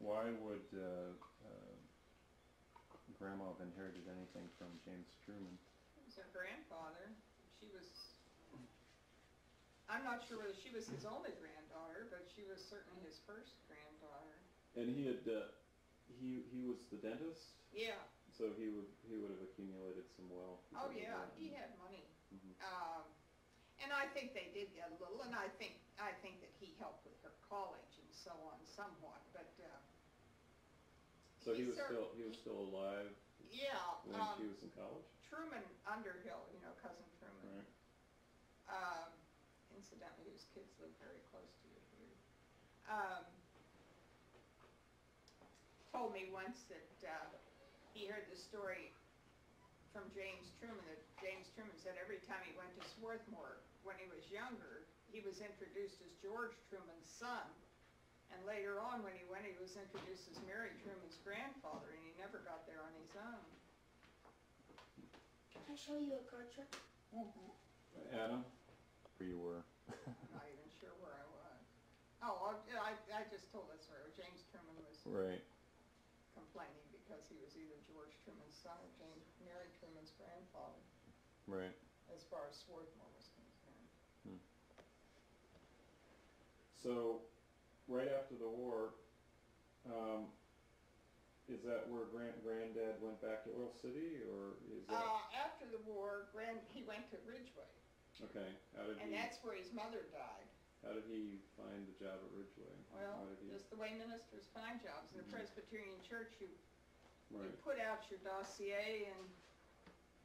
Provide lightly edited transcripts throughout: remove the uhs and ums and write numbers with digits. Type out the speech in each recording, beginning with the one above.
Why would Grandma have inherited anything from James Truman? It was her grandfather. She was, I'm not sure whether she was his only granddaughter, but she was certainly his first granddaughter. And he had he was the dentist, Yeah. so he would have accumulated some wealth. Oh yeah, he had money. Mm-hmm. And I think they did get a little, and I think that he helped with her college and so on somewhat. But so he was still alive. Yeah. When she was in college. Truman Underhill, you know, cousin Truman. Right. Incidentally, whose kids live very close to you here. Told me once that he heard the story from James Truman, that James Truman said every time he went to Swarthmore when he was younger, he was introduced as George Truman's son. And later on when he went, he was introduced as Mary Truman's grandfather, and he never got there on his own. Can I show you a card trick? Mm-hmm. Adam, where you were. I'm not even sure where I was. Oh, I just told that story. James Truman was Right. complaining because he was either George Truman's son or Mary Truman's grandfather, Right. as far as Swarthmore was concerned. So, right after the war, is that where Granddad went back to Oil City, or is that? After the war, he went to Ridgeway. Okay. How did And that's where his mother died. How did he find the job at Ridgeway? Well, just the way ministers find jobs. In the Presbyterian Church, you Right. put out your dossier, and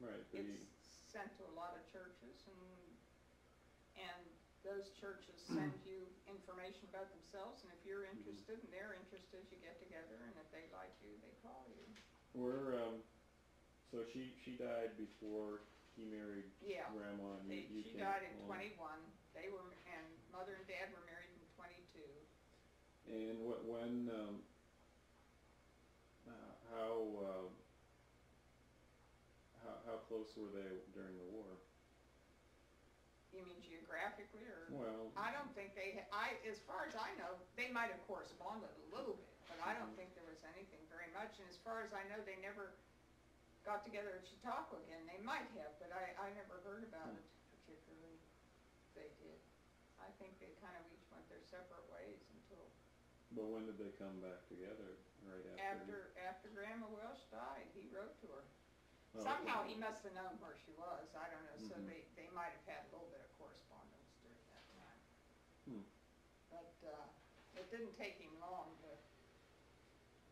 Right. But it's sent to a lot of churches, and those churches send you information about themselves, and if you're interested and they're interested, you get together, and if they like you, they call you. So she died before he married Yeah. Grandma, and you She came died in along. 21. And Mother and Dad were married in 22. And how close were they during the war? You mean geographically, or? Well, I don't think as far as I know, they might have corresponded a little bit, but I don't think there was anything very much. And as far as I know, they never got together at Chautauqua again. They might have, but I never heard about it particularly. They did. I think they kind of each went their separate ways until. but when did they come back together? Right after. After Grandma Welsh died, he wrote to her. Oh, Somehow okay. he must have known where she was. I don't know. So Mhm. they might have had a little bit of correspondence during that time. But it didn't take him long to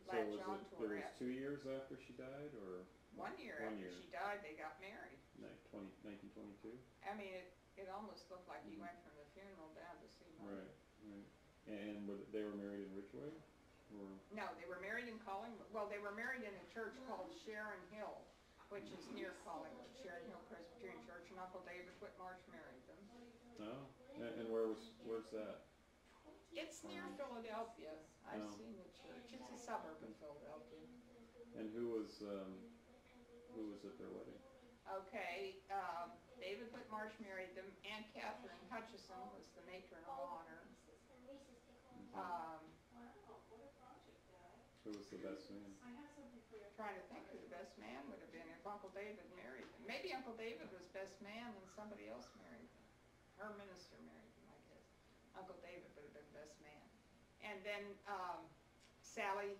So latch was on it? to There her. was 2 years after she died, or 1 year 1 after year. she died, they got married. 1922. I mean, it almost looked like he went from the funeral down to see Mother. Right. Right. And they were married in Ridgeway, or? No, they were married in Collingwood. Well, they were married in a church called Sharon Hill, which is near Collingwood, Sharon Hill Presbyterian Church, and Uncle David Whitmarsh married them. Oh. And where's that? It's near Philadelphia. I've Oh. seen the church. It's a suburb of Philadelphia. And who was at their wedding? Okay, David Whitmarsh married them. Aunt Catherine Hutchison was the matron of honor. Who was the best man? Trying to think who the best man would have been if Uncle David married them. Maybe Uncle David was best man and somebody else married them. Her minister married them, I guess. Uncle David would have been best man. And then Sally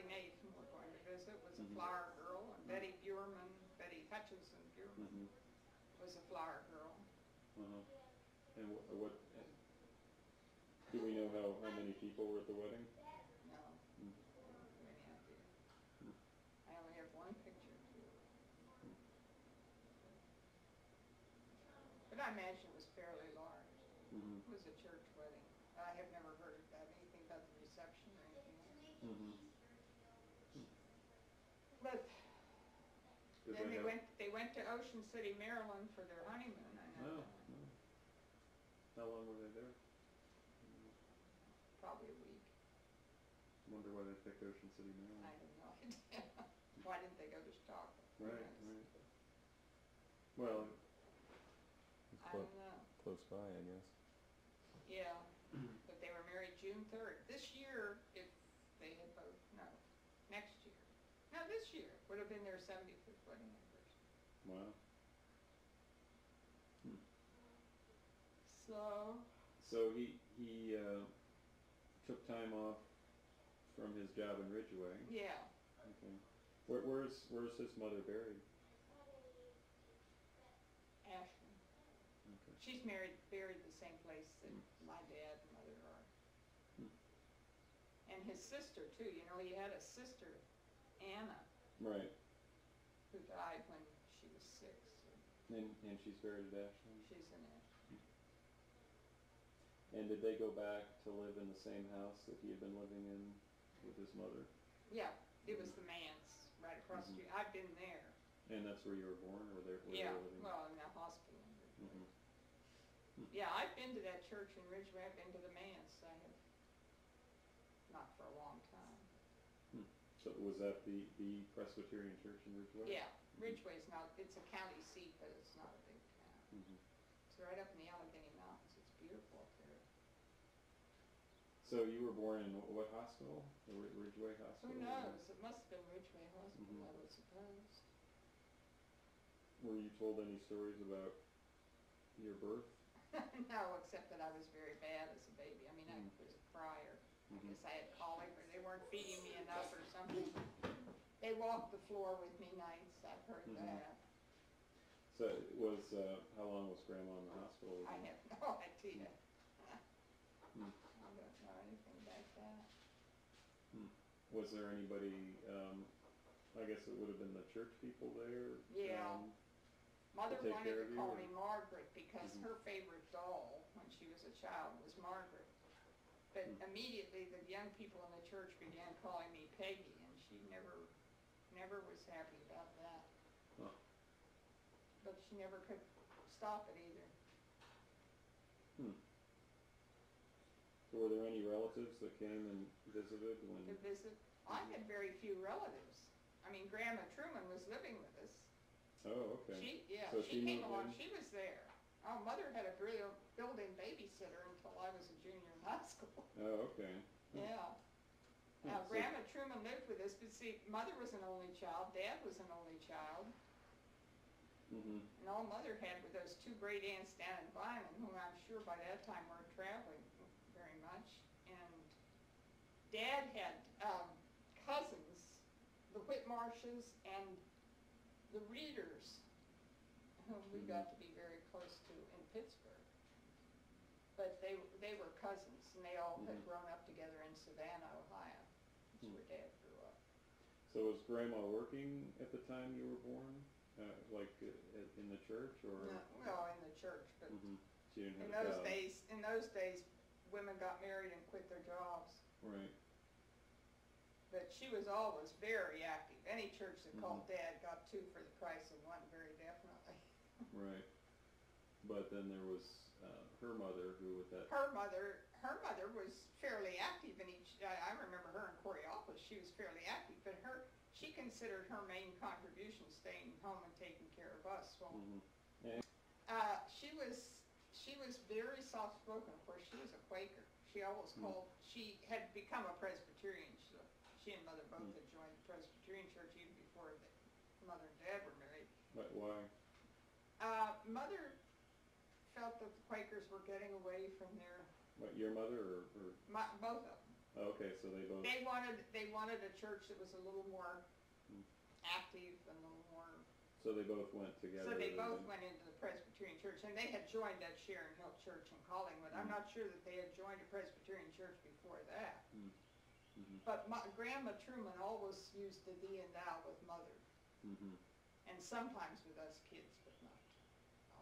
Nathan, we're going to visit, was a flower girl, and Betty Hutchinson Bureman was a flower girl. Uh-huh. And what do we know how many people were at the wedding? No, any idea. I only have one picture. But I imagine it was fairly large. It was a church wedding. I have never heard about anything about the reception or anything else. But then they went to Ocean City, Maryland for their honeymoon. I know. Oh. How long were they there? Probably a week. Wonder why they picked Ocean City, Maryland. I have no idea. Why didn't they go to Stockholm? Right. Well, I don't know. close by, I guess. Yeah, but they were married June 3rd. This year, if they Would have been their 75th wedding anniversary. Wow. So he took time off from his job in Ridgeway. yeah, Okay. Where's his mother buried? Ashland. Okay. She's buried the same place that my dad and mother are. And his sister too. You know, he had a sister, Anna, Right. who died when she was 6. And she's buried at Ashland. She's in Ashland. And did they go back to live in the same house that he had been living in with his mother? Yeah, it was the manse right across the street. I've been there. And that's where you were born, or where Yeah, they were living? well, in the hospital. Mm-hmm. Yeah, I've been to that church in Ridgeway. I've been to the manse. I have not for a long time. So was that the Presbyterian church in Ridgeway? Yeah, Ridgeway's not, it's a county seat, but it's not a big town. Mm-hmm. It's right up in the Allegheny Mountains. It's beautiful up there. So you were born in what hospital? The Ridgeway Hospital? Who knows? It must have been Ridgeway Hospital, Mhm. I would suppose. Were you told any stories about your birth? No, except that I was very bad as a baby. I mean, I was a crier. I guess I had colic, or they weren't feeding me enough or something. They walked the floor with me nights. I've heard that. So it was, how long was Grandma in the hospital with I you? have no idea. Hmm. I don't know anything about that. Was there anybody, I guess it would have been the church people there? Yeah. Mother take wanted care to of you, call or- me Margaret because her favorite doll when she was a child was Margaret. But immediately the young people in the church began calling me Peggy, and she never was happy about that. Huh. But she never could stop it either. So were there any relatives that came and visited when? To visit, I had very few relatives. I mean, Grandma Truman was living with us. Oh, okay. So She she came moved along. in? She was there. Oh, Mother had a real built-in babysitter until I was a junior in high school. Oh, okay. Yeah. So- Grandma Truman lived with us, but see, Mother was an only child, Dad was an only child, and all Mother had were those 2 great aunts down in Vineland, whom I'm sure by that time weren't traveling very much. And Dad had cousins, the Whitmarshes and the Reeders, whom we got to be very close to in Pittsburgh. But they were cousins, and they all had grown up together in Savannah, Ohio. That's where Dad grew up. So was Grandma working at the time you were born, in the church, or? No, well, in the church, but She didn't in have a those job. days, women got married and quit their jobs. Right. But she was always very active. Any church that called Dad got 2 for the price of 1, very definitely. Right. But then there was her mother, who with that. Her mother was fairly active in each. I remember her in Coraopolis. She was fairly active, but she considered her main contribution staying home and taking care of us. Well, she was very soft-spoken. Of course, she was a Quaker. She always called. She had become a Presbyterian. She and Mother both had joined the Presbyterian church even before Mother and Dad were married. But why? Mother felt that the Quakers were getting away from their. What, your mother or? Both of them. Oh, okay, so they both. They wanted a church that was a little more active and a little more. So they both went together. So they both went into the Presbyterian church, and they had joined that Sharon Hill Church in Collingwood. I'm not sure that they had joined a Presbyterian church before that. But Grandma Truman always used the thee and thou with Mother, and sometimes with us kids, but not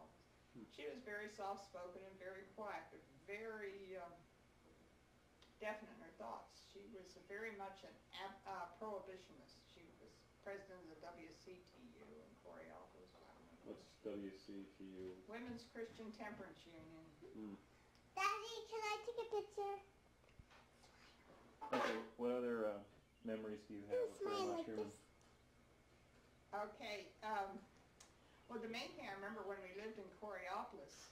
always. She was very soft-spoken and very quiet, but very definite in her thoughts. She was very much a prohibitionist. She was president of the WCTU in Coraopolis. What's WCTU? Women's Christian Temperance Union. Daddy, can I take a picture? Okay, what other memories do you have of Smile Grandma like Truman? this. Okay, well, the main thing I remember when we lived in Coraopolis,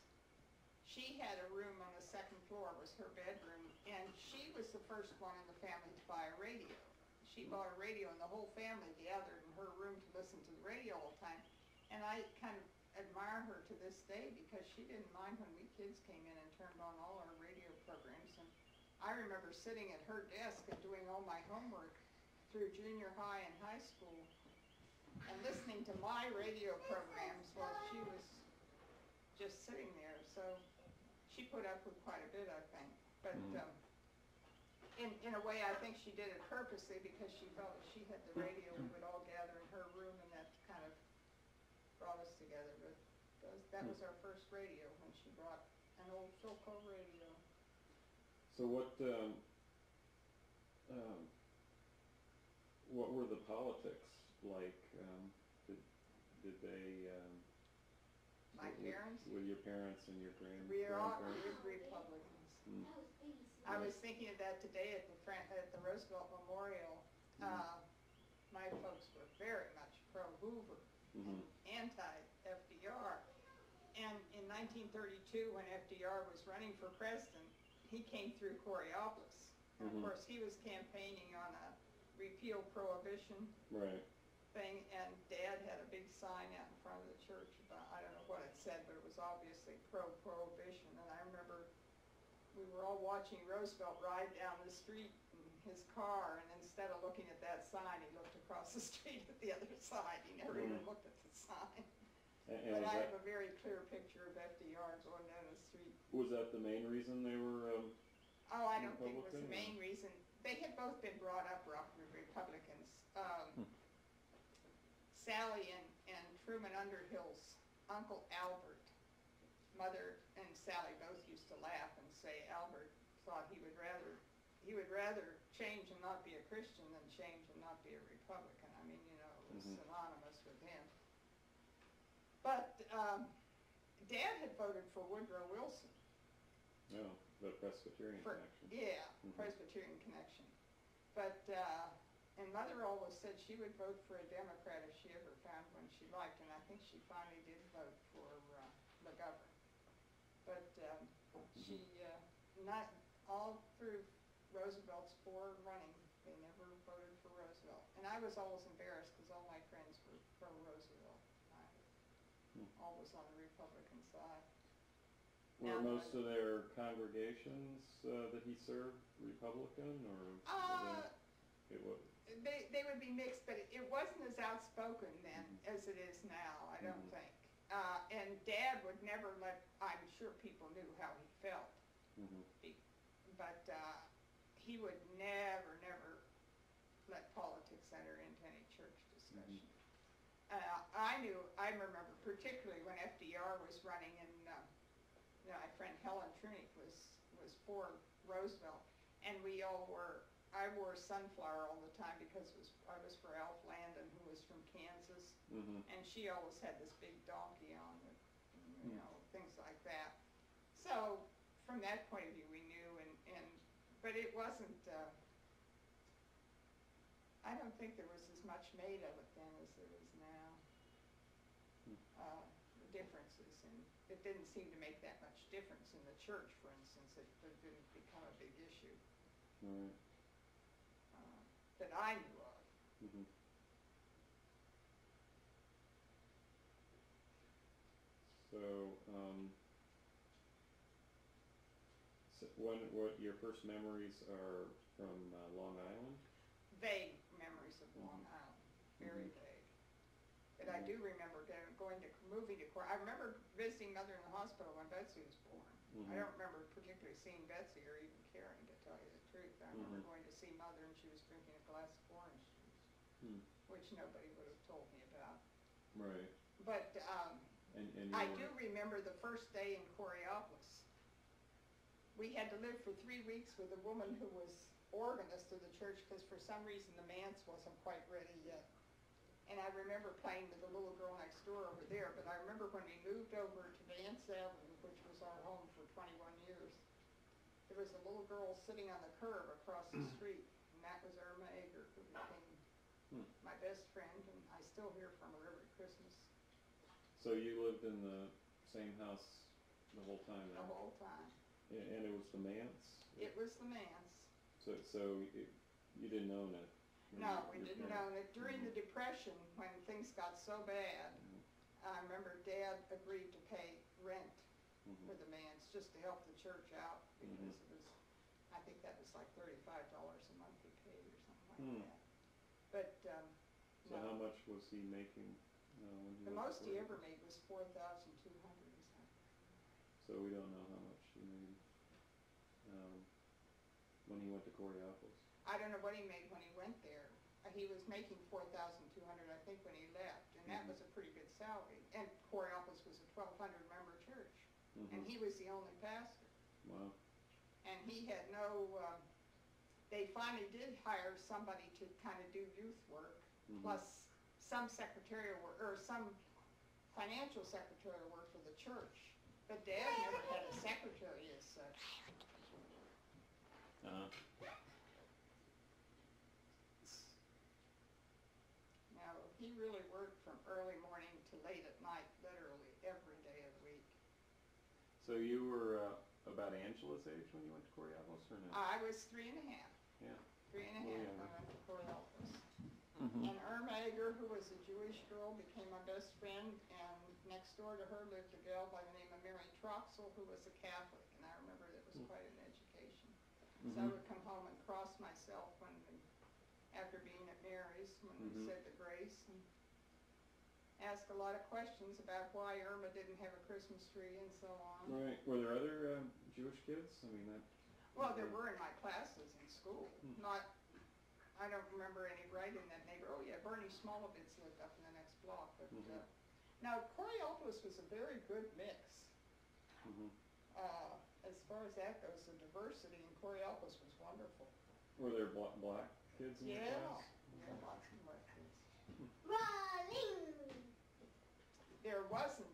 she had a room on the 2nd floor, was her bedroom, and she was the first one in the family to buy a radio. She she bought a radio, and the whole family gathered in her room to listen to the radio all the time. And I kind of admire her to this day because she didn't mind when we kids came in and turned on all our radio programs. And I remember sitting at her desk and doing all my homework through junior high and high school and listening to my radio programs while she was just sitting there. So she put up with quite a bit, I think. But in a way, I think she did it purposely because she felt if she had the radio, we would all gather in her room, and that kind of brought us together. But that was our first radio when she brought an old Philco radio. So what were the politics like? Did they? My parents? With your parents and your grandparents? We are all Republicans. Mm. I was thinking of that today at the Roosevelt Memorial. My folks were very much pro-Hoover and anti-FDR. And in 1932, when FDR was running for president, he came through Coraopolis. And of course, he was campaigning on a repeal prohibition thing, and Dad had a big sign out in front of the church about, I don't know what it said, but it was obviously pro-prohibition. And I remember we were all watching Roosevelt ride down the street in his car, and instead of looking at that sign, he looked across the street at the other side. He never even looked at the sign. But I have a very clear picture of FDR going down the street. Was that the main reason they were I don't think it was the main reason. They had both been brought up Republicans. Sally and Truman Underhill's Uncle Albert, Mother and Sally both used to laugh and say Albert thought he would rather change and not be a Christian than change and not be a Republican. I mean, you know, it was synonymous with him. But Dad had voted for Woodrow Wilson. Oh, the Presbyterian connection. Yeah, Presbyterian connection. But and Mother always said she would vote for a Democrat if she ever found one she liked, and I think she finally did vote for McGovern. But she, not all through Roosevelt's running, they never voted for Roosevelt. And I was always embarrassed because all my friends were pro-Roosevelt. I always on the Republican side. Were most of their congregations that he served Republican, or it was? They would be mixed, but it wasn't as outspoken then as it is now, I don't think. And Dad would never let, I'm sure people knew how he felt, but he would never let politics enter into any church discussion. I remember particularly when FDR was running, and my friend Helen Trunick was for Roosevelt, and I wore sunflower all the time because I was for Alf Landon, who was from Kansas, and she always had this big donkey on, you know, things like that. So from that point of view, we knew, but it wasn't. I don't think there was as much made of it then as there is now. The differences, and it didn't seem to make that much difference in the church, for instance. It didn't become a big issue. Right. That I knew of. So, what your first memories are from Long Island? Vague memories of Long Island, very vague. But I do remember moving to Coraopolis. I remember visiting Mother in the hospital when Betsy was born. I don't remember particularly seeing Betsy or even caring, to tell you the truth. I remember going to see Mother, and she was drinking a glass of orange juice, which nobody would have told me about. Right. But and I do remember the first day in Coraopolis. We had to live for 3 weeks with a woman who was organist of the church because for some reason the manse wasn't quite ready yet. And I remember playing with the little girl next door over there, but I remember when we moved over to Vance Avenue, which was our home for 21 years, there was a little girl sitting on the curb across the street, and that was Irma Eger, who became my best friend, and I still hear from her every Christmas. So you lived in the same house the whole time then? The whole time. And it was the manse? It was the manse. So you didn't own it? No, we your didn't parents? own it. During the Depression, when things got so bad, I remember Dad agreed to pay rent for the manse just to help the church out because it was, I think that was like $35 a month he paid or something like that. But So how much was he making when he the went most to he Coraopolis? ever made was $4,200 or something. So we don't know how much he made when he went to Coraopolis. I don't know what he made when he went there. He was making $4,200, I think, when he left, and that was a pretty good salary. And Coraopolis was a 1,200 member church, and he was the only pastor. Wow. And he had no. They finally did hire somebody to kind of do youth work, plus some secretarial work or some financial secretarial work for the church. But Dad never had a secretary as such. No, he really worked from early morning to late at night, literally every day of the week. So you were about Angela's age when you went to Coraopolis, or no? I was 3 and a half. Yeah. 3 and a half when I went to Coraopolis. Mm-hmm. And Irma Eger, who was a Jewish girl, became my best friend, and next door to her lived a gal by the name of Mary Troxel, who was a Catholic, and I remember it was quite an education. So I would come home and cross myself after being at Mary's when we said the grace, and ask a lot of questions about why Irma didn't have a Christmas tree and so on. Right. Were there other Jewish kids? I mean, that. Well, there were in my classes in school. I don't remember any right in that neighborhood. Oh yeah, Bernie Smolovitz lived up in the next block. But now Coraopolis was a very good mix. As far as that goes, the diversity in Coraopolis was wonderful. Were there black kids in your class? Yeah, lots of black kids. Rolling. There wasn't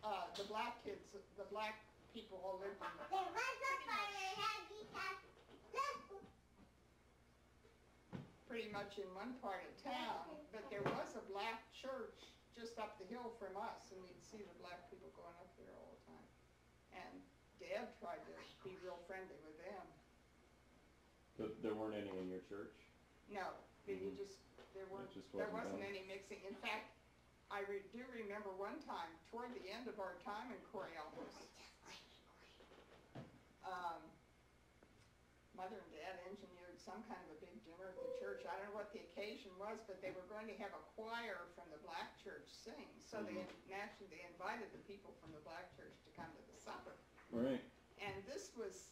the black kids. The black people all lived in the. There was a fire happy Pretty much in one part of town, but there was a black church just up the hill from us, and we'd see the black people going up there all the time. And Dad tried to be real friendly with them. But there weren't any in your church? No, there wasn't any mixing. In fact, I do remember one time, toward the end of our time in Coraopolis, Mother and Dad engineered some kind of a big dinner at the church. I don't know what the occasion was, but they were going to have a choir from the black church sing. So they invited the people from the black church to come to the supper. Right. And this was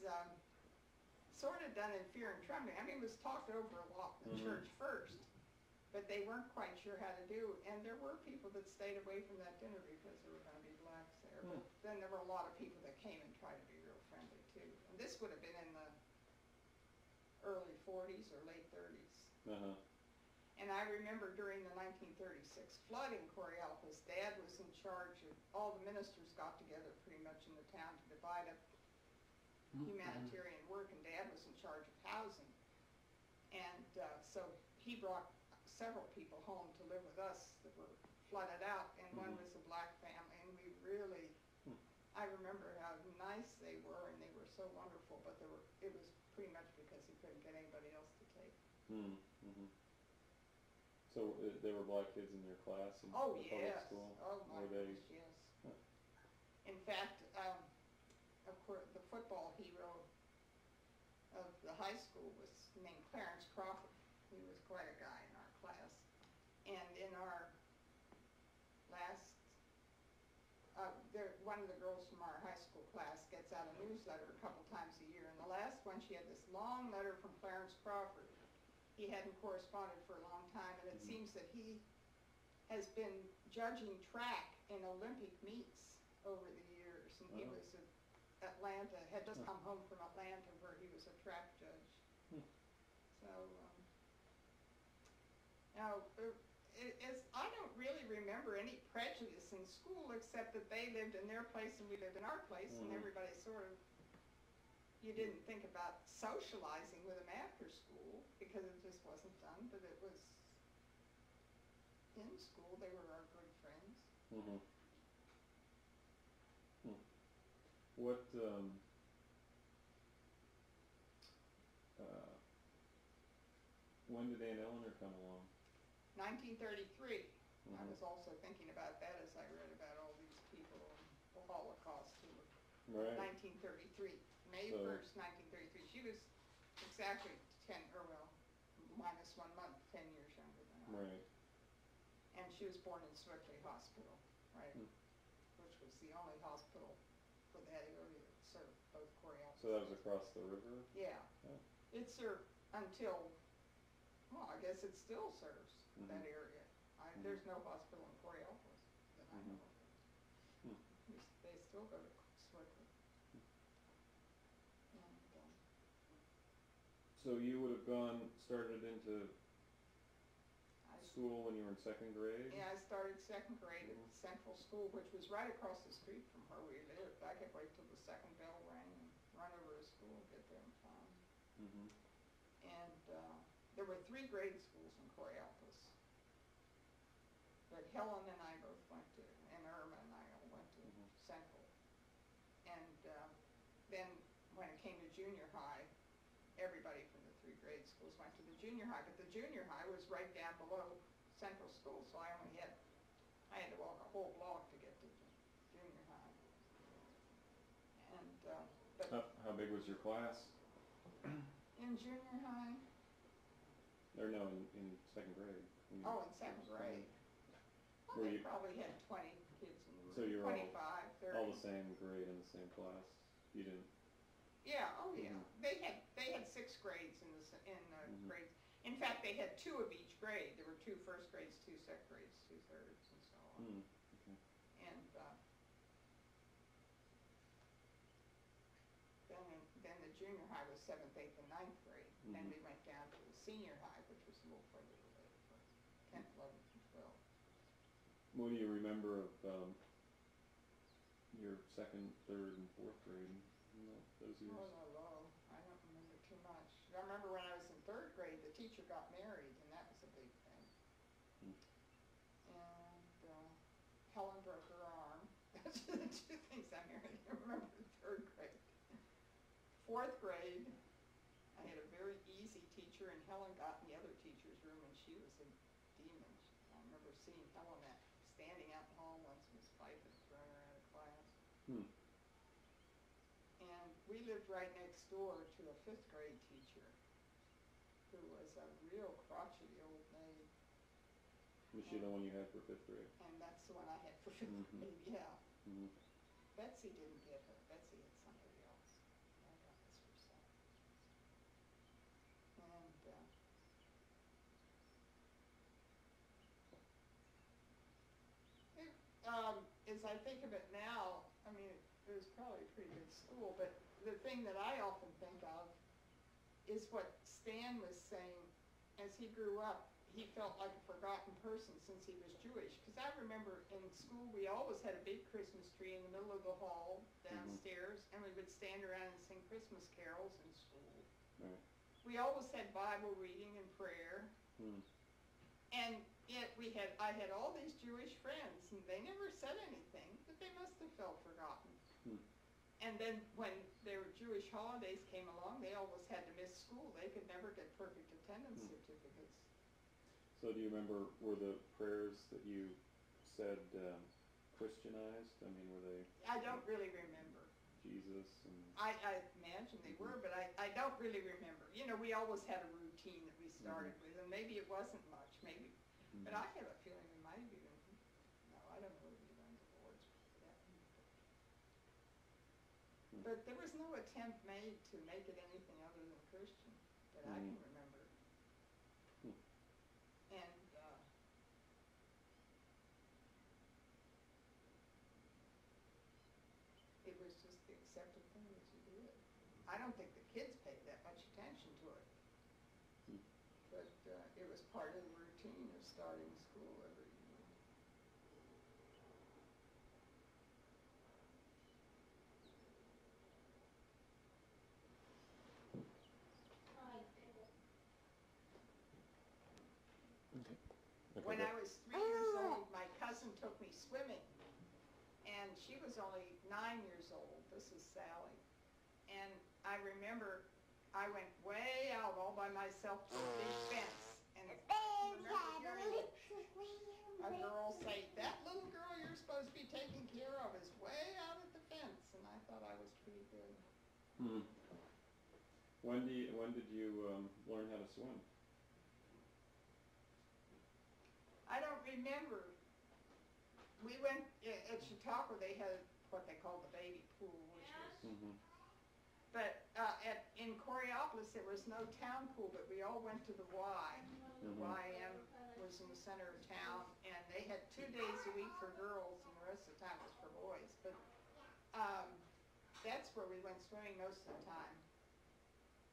sort of done in fear and trembling. I mean, it was talked over a lot in the church first, but they weren't quite sure how to do. And there were people that stayed away from that dinner because there were going to be blacks there. But then there were a lot of people that came and tried to be real friendly too. And this would have been in the early 40s or late 30s. And I remember during the 1936 flood in Coraopolis, Dad was in charge of, all the ministers got together pretty much in the town to divide up humanitarian work, and Dad was in charge of housing. And so he brought several people home to live with us that were flooded out, and one was a black family, and we really, I remember how nice they were, and they were so wonderful, but it was pretty much because he couldn't get anybody else to take. So there were black kids in your class in the public school? Oh, my goodness, yes. In fact, of course, the football hero of the high school was named Clarence Crawford. He was quite a guy in our class. And in our last, one of the girls from our high school class gets out a newsletter a couple times a year. And the last one, she had this long letter from Clarence Crawford. He hadn't corresponded for a long time, and it seems that he has been judging track in Olympic meets over the years. And he was at Atlanta, had just come home from Atlanta where he was a track judge. So, now, I don't really remember any prejudice in school except that they lived in their place and we lived in our place, and everybody sort of, you didn't think about socializing with them after school because it just wasn't done, but it was in school. They were our good friends. What when did Aunt Eleanor come along? 1933. I Mhm. was also thinking about that as I read about all these people in the Holocaust who were Right. 1933, May So- 1st, 1933. She was exactly 10, or well, minus 1 month, 10 years younger than I. Right. And she was born in Swickley Hospital, right, Hmm. which was the only hospital for that area that served both Coraopolis. So that was across the river? Yeah. Oh. It served until, well, I guess it still serves Mhm. that area. Mhm. There's no hospital in Coraopolis that I know Mhm. of. Hmm. They still go to Swickley. And, So you would have started into I, school when you were in second grade? yeah, I started second grade at Mhm. Central School, which was right across the street from where we lived. I could wait till the second bell rang and run over to school and get there in time. Mhm. And there were 3 grade schools in Coraopolis. But Helen and I both went to, and Irma and I all went to Mhm. Central. And then when it came to junior high, everybody from the 3 grade schools went to the junior high. But the junior high was right down below Central School, so I had to walk a whole block to get to the junior high. And but How big was your class? in junior high, Or no, in second grade? when you- oh, in second grade, well, Were they you- probably had 20 kids in the room. So you were 25, 30. all the same grade in the same class? You didn't? Yeah, oh yeah. Mhm. They had 6 grades in the Mhm. grades. In fact, they had 2 of each grade. There were 2 first grades, 2 second grades, 2 thirds, and so on. Hmm. Okay. And then the junior high was 7th, 8th, and 9th grade. Then Mhm. we went down to the senior high, which was a little further away for 10th, 11th, and 12th. What do you remember of your second, third, and fourth grade? Those years? Oh, no, I don't remember too much. I remember when I was in 3rd grade, the teacher got married, and that was a big thing. Hmm. And Helen broke her arm. Those are the 2 things I remember in 3rd grade. 4th grade, I had a very easy teacher, and Helen got in the other teacher's room, and she was a demon. I remember seeing Helen standing out in the hall once and was fighting, throwing her out of class. Hmm. And we lived right next door to a 5th grade teacher who was a real crotchety old maid. Was she the one you had for fifth grade? And that's the one I had for 5th Mhm. grade, yeah. Mhm. Betsy didn't get her. Betsy had somebody else. I got this for some. And as I think of it now, I mean, it was probably a pretty good school, but the thing that I often think of is what Stan was saying. As he grew up, he felt like a forgotten person since he was Jewish. Because I remember in school, we always had a big Christmas tree in the middle of the hall downstairs, and we would stand around and sing Christmas carols in school. Right. We always had Bible reading and prayer. Hmm. And yet I had all these Jewish friends, and they never said anything, but they must have felt forgotten. Hmm. And then when their Jewish holidays came along, they always had to miss school. They could never get perfect attendance certificates. So do you remember, were the prayers that you said Christianized? I mean, were they I don't really remember. Jesus and... I imagine they were, but I don't really remember. You know, we always had a routine that we started with, and maybe it wasn't much, maybe. Mhm. But I have a feeling we might have even, no, I don't know if we learned the Lord's Prayer. But there was no attempt made to make it anything other than Christian that I can remember. Hmm. And it was just the accepted thing that you did. I don't think the kids paid that much attention to it. Hmm. But it was part of the routine of starting school every year. Okay. When I was 3 years old, my cousin took me swimming. And she was only 9 years old. This is Sally. And I remember I went way out all by myself to a big fence. a girl say, "That little girl you're supposed to be taking care of is way out at the fence," and I thought I was pretty good. Hmm. When did you learn how to swim? I don't remember. We went at Chautauqua. They had what they called the baby pool, which was. Mm-hmm. But in Coraopolis there was no town pool, but we all went to the Y. The YM was in the center of town, and they had 2 days a week for girls, and the rest of the time was for boys. But that's where we went swimming most of the time.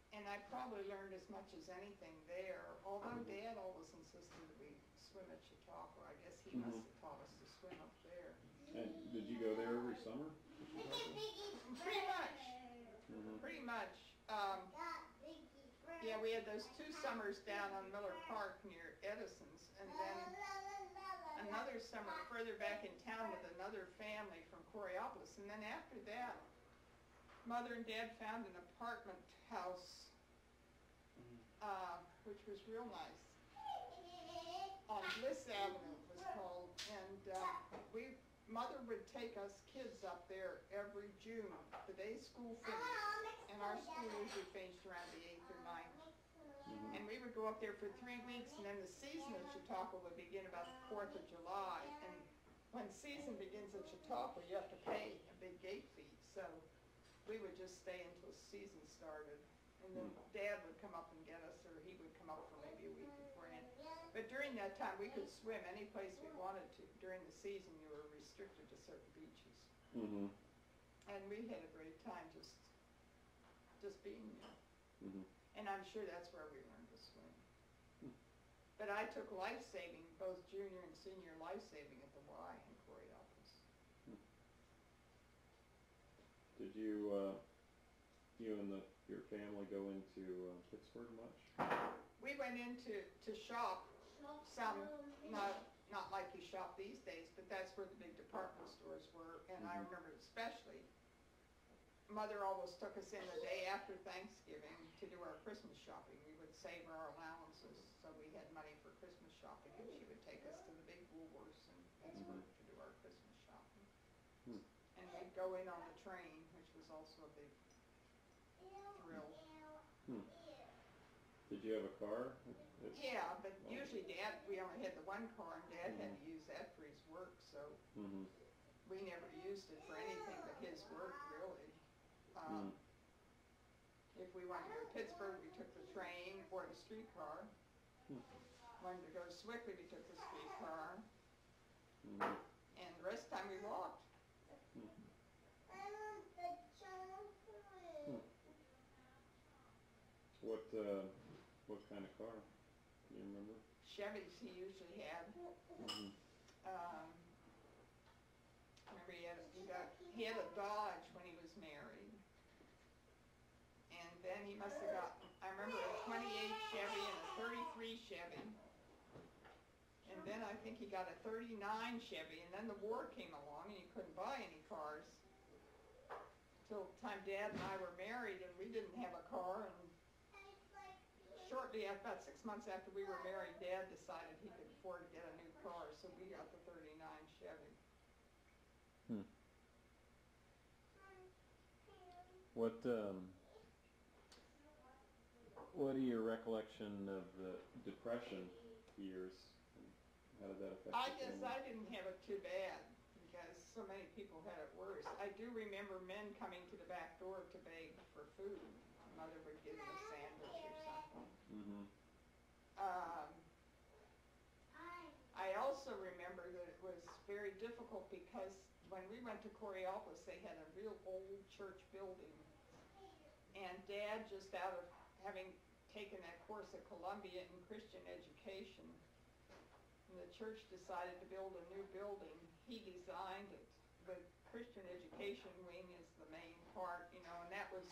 And I probably learned as much as anything there, although Dad always insisted that we swim at Chautauqua. I guess he must have taught us to swim up there. And did you go there every summer? Pretty much. Mm-hmm. Pretty much. Yeah, we had those 2 summers down on Miller Park near Edison's, and then another summer further back in town with another family from Coraopolis. And then after that, Mother and Dad found an apartment house, which was real nice, on Bliss Avenue it was called, and Mother would take us kids up there every June, the day school finished, and our school usually finished around the 8th or 9th. Mm-hmm. And we would go up there for 3 weeks, and then the season at Chautauqua would begin about the 4th of July. And when season begins at Chautauqua, you have to pay a big gate fee. So we would just stay until season started. And then Dad would come up and get us, or he would come up for maybe a week beforehand. But during that time, we could swim any place we wanted to. During the season, you were restricted to certain beaches. Mm-hmm. And we had a great time just being there. Mm-hmm. And I'm sure that's where we learned to swim. But I took life-saving, both junior and senior life-saving at the Y in Coraopolis. Did you and your family go into Pittsburgh much? We went in to shop, some, not like you shop these days, but that's where the big department stores were. And I remember especially, Mother always took us in the day after Thanksgiving to do our Christmas shopping. We would save our allowances so we had money for Christmas shopping, and she would take us to the big Woolworths in Pittsburgh to do our Christmas shopping. And we'd go in on the train, which was also a big thrill. Did you have a car? Yeah, but usually Dad, we only had the one car, and Dad had to use that for his work, so we never used it for anything but his work, really. If we wanted to go to Pittsburgh, we took the train or the streetcar. Wanted to go to Swickley, we took the streetcar. And the rest of the time we walked. What kind of car? Do you remember? Chevys he usually had. Remember he had a Dodge when he was married. And then he must have gotten, I remember a 28 Chevy and a 33 Chevy. And then I think he got a 39 Chevy, and then the war came along and he couldn't buy any cars. Till the time Dad and I were married, and we didn't have a car, and shortly, about 6 months after we were married, Dad decided he could afford to get a new car, so we got the 39 Chevy. What are your recollection of the Depression years? How did that affect you? I guess I didn't have it too bad, because so many people had it worse. I do remember men coming to the back door to beg for food. Mother would give them a sandwich or something. I also remember that it was very difficult because when we went to Coraopolis, they had a real old church building. And Dad, just out of having taken that course at Columbia in Christian education, and the church decided to build a new building. He designed it. The Christian education wing is the main part, and that was